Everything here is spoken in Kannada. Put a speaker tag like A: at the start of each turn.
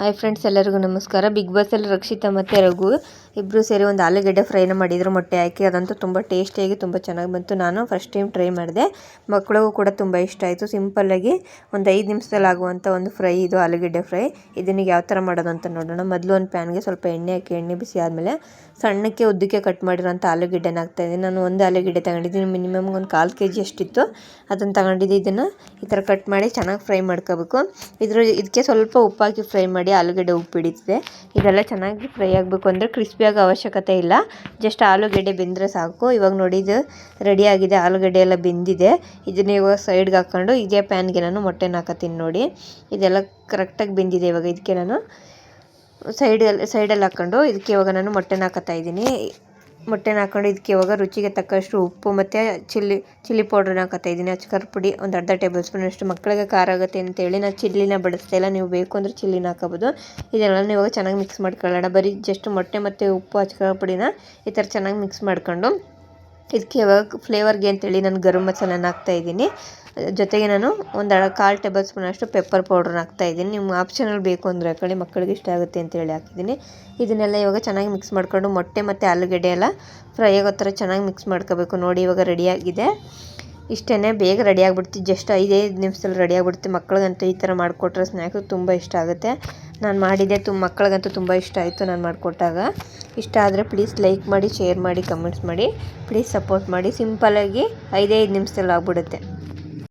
A: ಹಾಯ್ ಫ್ರೆಂಡ್ಸ್, ಎಲ್ಲರಿಗೂ ನಮಸ್ಕಾರ. ಬಿಗ್ ಬಾಸಲ್ಲಿ ರಕ್ಷಿತಾ ಮತ್ತು ರಘು ಇಬ್ಬರು ಸೇರಿ ಒಂದು ಆಲೂಗೆಡ್ಡೆ ಫ್ರೈನ ಮಾಡಿದ್ರು, ಮೊಟ್ಟೆ ಹಾಕಿ. ಅದಂತೂ ತುಂಬ ಟೇಸ್ಟಿಯಾಗಿ ತುಂಬ ಚೆನ್ನಾಗಿ ಬಂತು. ನಾನು ಫಸ್ಟ್ ಟೈಮ್ ಟ್ರೈ ಮಾಡಿದೆ. ಮಕ್ಕಳಿಗೂ ಕೂಡ ತುಂಬ ಇಷ್ಟ ಆಯಿತು. ಸಿಂಪಲ್ಲಾಗಿ ಒಂದು 5 ನಿಮಿಷದಲ್ಲಿ ಆಗುವಂಥ ಒಂದು ಫ್ರೈ ಇದು, ಆಲೂಗೆಡ್ಡೆ ಫ್ರೈ. ಇದನ್ನು ಯಾವ ಥರ ಮಾಡೋದು ಅಂತ ನೋಡೋಣ. ಮೊದಲು ಒಂದು ಪ್ಯಾನ್ಗೆ ಸ್ವಲ್ಪ ಎಣ್ಣೆ ಹಾಕಿ, ಎಣ್ಣೆ ಬಿಸಿ ಆದಮೇಲೆ ಸಣ್ಣಕ್ಕೆ ಉದ್ದಕ್ಕೆ ಕಟ್ ಮಾಡಿರೋಂಥ ಆಲೂಗೆಡ್ಡೆನ ಹಾಕ್ತಾಯಿದ್ದೀನಿ. ನಾನು ಒಂದು ಆಲೂಗೆಡ್ಡೆ ತಗೊಂಡಿದ್ದೀನಿ, ಮಿನಿಮಮ್ ಒಂದು 1/4 kg ಅಷ್ಟಿತ್ತು. ಅದನ್ನು ತಗೊಂಡಿದ್ದು ಇದನ್ನು ಈ ಥರ ಕಟ್ ಮಾಡಿ ಚೆನ್ನಾಗಿ ಫ್ರೈ ಮಾಡ್ಕೋಬೇಕು. ಇದಕ್ಕೆ ಸ್ವಲ್ಪ ಉಪ್ಪು ಹಾಕಿ ಫ್ರೈ ಮಾಡಿ. ಆಲೂಗೆಡ್ಡೆ ಉಪ್ಪು ಹಿಡಿತಿದೆ. ಇದೆಲ್ಲ ಚೆನ್ನಾಗಿ ಫ್ರೈ ಆಗಬೇಕು ಅಂದರೆ ಕ್ರಿಸ್ಪಿ ಆಗೋ ಅವಶ್ಯಕತೆ ಇಲ್ಲ, ಜಸ್ಟ್ ಆಲೂಗೆಡ್ಡೆ ಬೆಂದರೆ ಸಾಕು. ಇವಾಗ ನೋಡಿ, ಇದು ರೆಡಿಯಾಗಿದೆ, ಆಲೂಗೆಡ್ಡೆ ಎಲ್ಲ ಬೆಂದಿದೆ. ಇದನ್ನ ಇವಾಗ ಸೈಡ್ಗೆ ಹಾಕ್ಕೊಂಡು ಇದೇ ಪ್ಯಾನ್ಗೆ ನಾನು ಮೊಟ್ಟೆನ ಹಾಕತ್ತೀನಿ. ನೋಡಿ, ಇದೆಲ್ಲ ಕರೆಕ್ಟಾಗಿ ಬೆಂದಿದೆ. ಇವಾಗ ಇದಕ್ಕೆ ನಾನು ಸೈಡಲ್ಲಿ ಹಾಕ್ಕೊಂಡು ಇದಕ್ಕೆ ಇವಾಗ ನಾನು ಮೊಟ್ಟೆನ ಹಾಕತ್ತಾ ಇದ್ದೀನಿ. ಮೊಟ್ಟೆನ ಹಾಕ್ಕೊಂಡು ಇದಕ್ಕೆ ಇವಾಗ ರುಚಿಗೆ ತಕ್ಕಷ್ಟು ಉಪ್ಪು ಮತ್ತು ಚಿಲ್ಲಿ ಪೌಡ್ರನ್ನ ಹಾಕತ್ತಾ ಇದ್ದೀನಿ. ಅಚ್ಕಾರದ ಪುಡಿ ಒಂದು ಅರ್ಧ ಟೇಬಲ್ ಸ್ಪೂನ್ ಅಷ್ಟು. ಮಕ್ಕಳಿಗೆ ಖಾರ ಆಗುತ್ತೆ ಅಂತೇಳಿ ನಾನು ಚಿಲ್ಲಿನ ಬಳಸ್ತಾ ಇಲ್ಲ, ನೀವು ಬೇಕು ಅಂದರೆ ಚಿಲ್ಲಿನ ಹಾಕೋಬೋದು. ಇದೆಲ್ಲ ಇವಾಗ ಚೆನ್ನಾಗಿ ಮಿಕ್ಸ್ ಮಾಡ್ಕೊಳ್ಳೋಣ. ಬರೀ ಜಸ್ಟ್ ಮೊಟ್ಟೆ ಮತ್ತು ಉಪ್ಪು, ಅಚ್ಕಾರದ ಪುಡಿನ ಈ ಥರ ಚೆನ್ನಾಗಿ ಮಿಕ್ಸ್ ಮಾಡ್ಕೊಂಡು ಇದಕ್ಕೆ ಇವಾಗ ಫ್ಲೇವರ್ಗೆ ಅಂತೇಳಿ ನಾನು ಗರಂ ಮಸಾಲನ ಹಾಕ್ತಾಯಿದ್ದೀನಿ. ಜೊತೆಗೆ ನಾನು ಒಂದು 1/4 ಟೇಬಲ್ ಸ್ಪೂನ್ ಅಷ್ಟು ಪೆಪ್ಪರ್ ಪೌಡ್ರನ್ನ ಹಾಕ್ತಾಯಿದ್ದೀನಿ. ನಿಮ್ಮ ಆಪ್ಷನಲ್ ಬೇಕು ಅಂದರೆ ಹಾಕೊಳ್ಳಿ, ಮಕ್ಕಳಿಗೆ ಇಷ್ಟ ಆಗುತ್ತೆ ಅಂತೇಳಿ ಹಾಕಿದ್ದೀನಿ. ಇದನ್ನೆಲ್ಲ ಇವಾಗ ಚೆನ್ನಾಗಿ ಮಿಕ್ಸ್ ಮಾಡ್ಕೊಂಡು ಮೊಟ್ಟೆ ಮತ್ತು ಆಲೂಗೆಡ್ಡೆ ಎಲ್ಲ ಫ್ರೈ ಆಗೋ ಥರ ಚೆನ್ನಾಗಿ ಮಿಕ್ಸ್ ಮಾಡ್ಕೋಬೇಕು. ನೋಡಿ, ಇವಾಗ ರೆಡಿಯಾಗಿದೆ. ಇಷ್ಟೇ, ಬೇಗ ರೆಡಿ ಆಗಿಬಿಡ್ತು. ಜಸ್ಟ್ 5 ನಿಮಿಷದಲ್ಲಿ ರೆಡಿ ಆಗಿಬಿಡುತ್ತೆ. ಮಕ್ಕಳಿಗಂತೂ ಈ ಥರ ಮಾಡಿಕೊಟ್ರೆ ಸ್ನ್ಯಾಕ್ಸು ತುಂಬ ಇಷ್ಟ ಆಗುತ್ತೆ. ನಾನು ಮಾಡಿದ್ದೆ, ಮಕ್ಕಳಿಗಂತೂ ತುಂಬ ಇಷ್ಟ ಆಯಿತು ನಾನು ಮಾಡಿಕೊಟ್ಟಾಗ. ಇಷ್ಟ ಆದರೆ ಪ್ಲೀಸ್ ಲೈಕ್ ಮಾಡಿ, ಶೇರ್ ಮಾಡಿ, ಕಮೆಂಟ್ಸ್ ಮಾಡಿ, ಪ್ಲೀಸ್ ಸಪೋರ್ಟ್ ಮಾಡಿ. ಸಿಂಪಲ್ಲಾಗಿ 5 ನಿಮಿಷದಲ್ಲಿ ಆಗಿಬಿಡುತ್ತೆ.